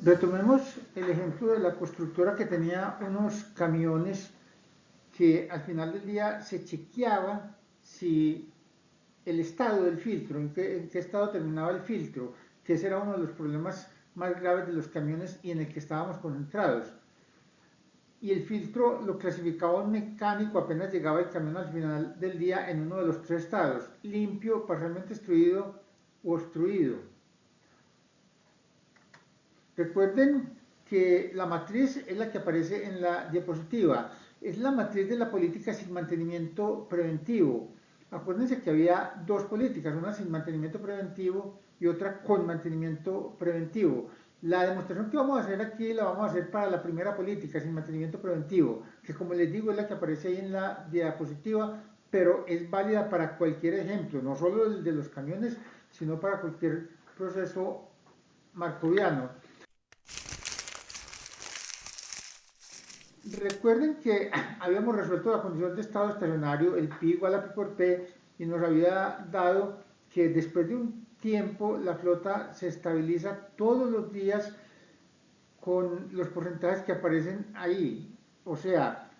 Retomemos el ejemplo de la constructora que tenía unos camiones que al final del día se chequeaba si el estado del filtro, en qué estado terminaba el filtro, que ese era uno de los problemas más graves de los camiones y en el que estábamos concentrados. Y el filtro lo clasificaba un mecánico apenas llegaba el camión al final del día en uno de los tres estados: limpio, parcialmente obstruido o obstruido. Recuerden que la matriz es la que aparece en la diapositiva. Es la matriz de la política sin mantenimiento preventivo. Acuérdense que había dos políticas, una sin mantenimiento preventivo y otra con mantenimiento preventivo. La demostración que vamos a hacer aquí la vamos a hacer para la primera política, sin mantenimiento preventivo, que como les digo es la que aparece ahí en la diapositiva, pero es válida para cualquier ejemplo, no solo el de los camiones, sino para cualquier proceso marcoviano. Recuerden que habíamos resuelto la condición de estado estacionario, el pi igual a pi por p, y nos había dado que después de un tiempo la flota se estabiliza todos los días con los porcentajes que aparecen ahí. O sea,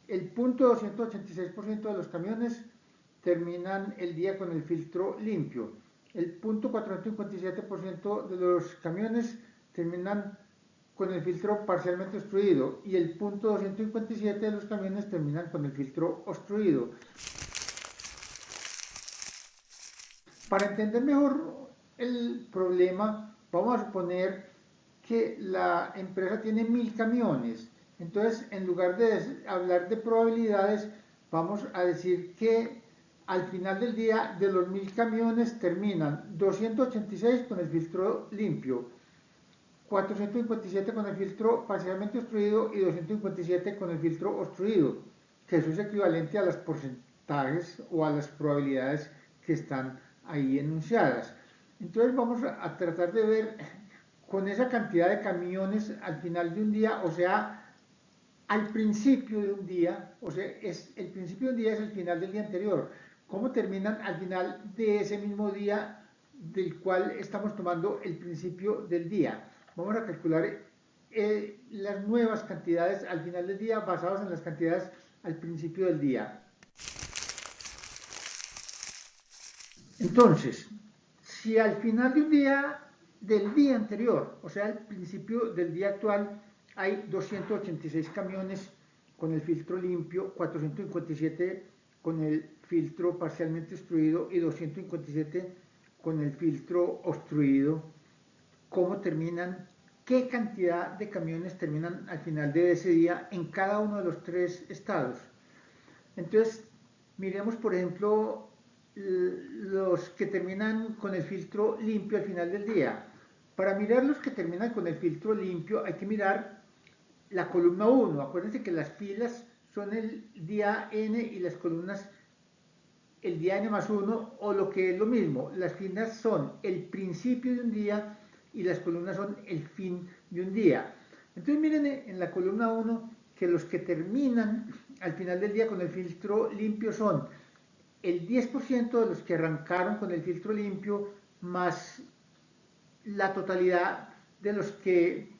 el punto 286% de los camiones terminan el día con el filtro limpio. El punto 457% de los camiones terminan con el filtro parcialmente obstruido y el punto 257 de los camiones terminan con el filtro obstruido. Para entender mejor el problema, vamos a suponer que la empresa tiene 1000 camiones. Entonces, en lugar de hablar de probabilidades, vamos a decir que al final del día de los 1000 camiones terminan 286 con el filtro limpio, 457 con el filtro parcialmente obstruido y 257 con el filtro obstruido, que eso es equivalente a los porcentajes o a las probabilidades que están ahí enunciadas. Entonces vamos a tratar de ver con esa cantidad de camiones al final de un día, o sea, al principio de un día, o sea, el principio de un día es el final del día anterior. ¿Cómo terminan al final de ese mismo día del cual estamos tomando el principio del día? Vamos a calcular las nuevas cantidades al final del día basadas en las cantidades al principio del día. Entonces, si al final de un día del día anterior, o sea, al principio del día actual, hay 286 camiones con el filtro limpio, 457 con el filtro parcialmente obstruido y 257 con el filtro obstruido, ¿cómo terminan? ¿Qué cantidad de camiones terminan al final de ese día en cada uno de los tres estados? Entonces, miremos por ejemplo los que terminan con el filtro limpio al final del día. Para mirar los que terminan con el filtro limpio hay que mirar la columna 1. Acuérdense que las filas son el día n y las columnas el día n más 1, o lo que es lo mismo, las filas son el principio de un día y las columnas son el fin de un día. Entonces miren en la columna 1 que los que terminan al final del día con el filtro limpio son el 10% de los que arrancaron con el filtro limpio más la totalidad de los que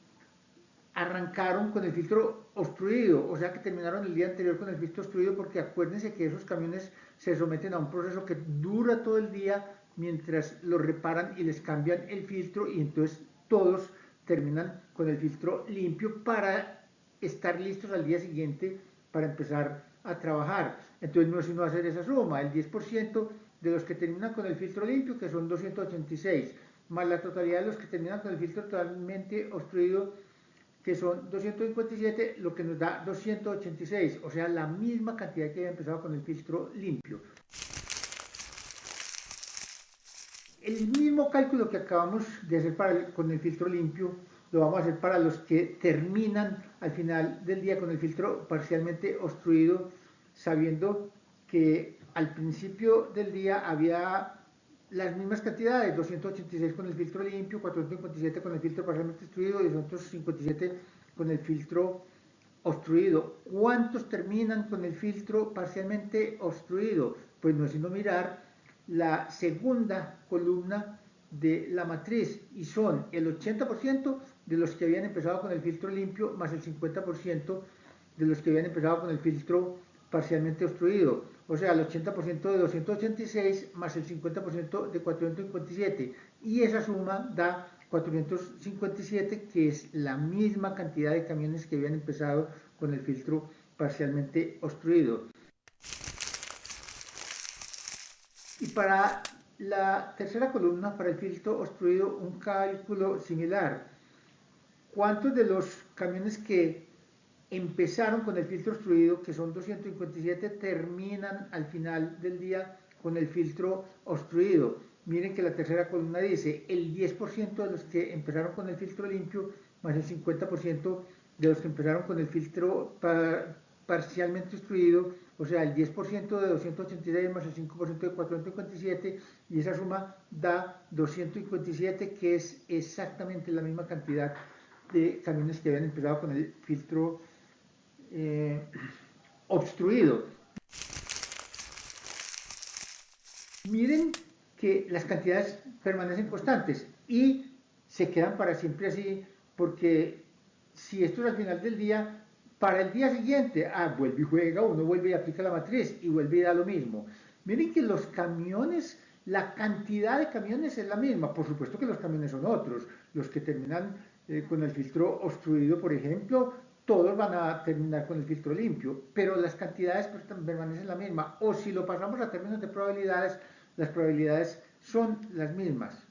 arrancaron con el filtro obstruido, o sea que terminaron el día anterior con el filtro obstruido, porque acuérdense que esos camiones se someten a un proceso que dura todo el día mientras los reparan y les cambian el filtro, y entonces todos terminan con el filtro limpio para estar listos al día siguiente para empezar a trabajar. Entonces no es sino hacer esa suma, el 10% de los que terminan con el filtro limpio, que son 286, más la totalidad de los que terminan con el filtro totalmente obstruido, que son 257, lo que nos da 286, o sea, la misma cantidad que había empezado con el filtro limpio. El mismo cálculo que acabamos de hacer con el filtro limpio, lo vamos a hacer para los que terminan al final del día con el filtro parcialmente obstruido, sabiendo que al principio del día había las mismas cantidades, 286 con el filtro limpio, 457 con el filtro parcialmente obstruido y 257 con el filtro obstruido. ¿Cuántos terminan con el filtro parcialmente obstruido? Pues no es sino mirar la segunda columna de la matriz y son el 80% de los que habían empezado con el filtro limpio más el 50% de los que habían empezado con el filtro parcialmente obstruido. O sea, el 80% de 286 más el 50% de 457. Y esa suma da 457, que es la misma cantidad de camiones que habían empezado con el filtro parcialmente obstruido. Y para la tercera columna, para el filtro obstruido, un cálculo similar. ¿Cuántos de los camiones que empezaron con el filtro obstruido, que son 257, terminan al final del día con el filtro obstruido? Miren que la tercera columna dice el 10% de los que empezaron con el filtro limpio más el 50% de los que empezaron con el filtro parcialmente obstruido, o sea, el 10% de 286 más el 5% de 457, y esa suma da 257, que es exactamente la misma cantidad de camiones que habían empezado con el filtro obstruido. Miren que las cantidades permanecen constantes y se quedan para siempre así, porque si esto es al final del día, para el día siguiente, vuelve y juega, uno vuelve y aplica la matriz y vuelve y da lo mismo. Miren que los camiones, la cantidad de camiones es la misma. Por supuesto que los camiones son otros. Los que terminan con el filtro obstruido, por ejemplo, todos van a terminar con el filtro limpio, pero las cantidades permanecen la misma. O si lo pasamos a términos de probabilidades, las probabilidades son las mismas.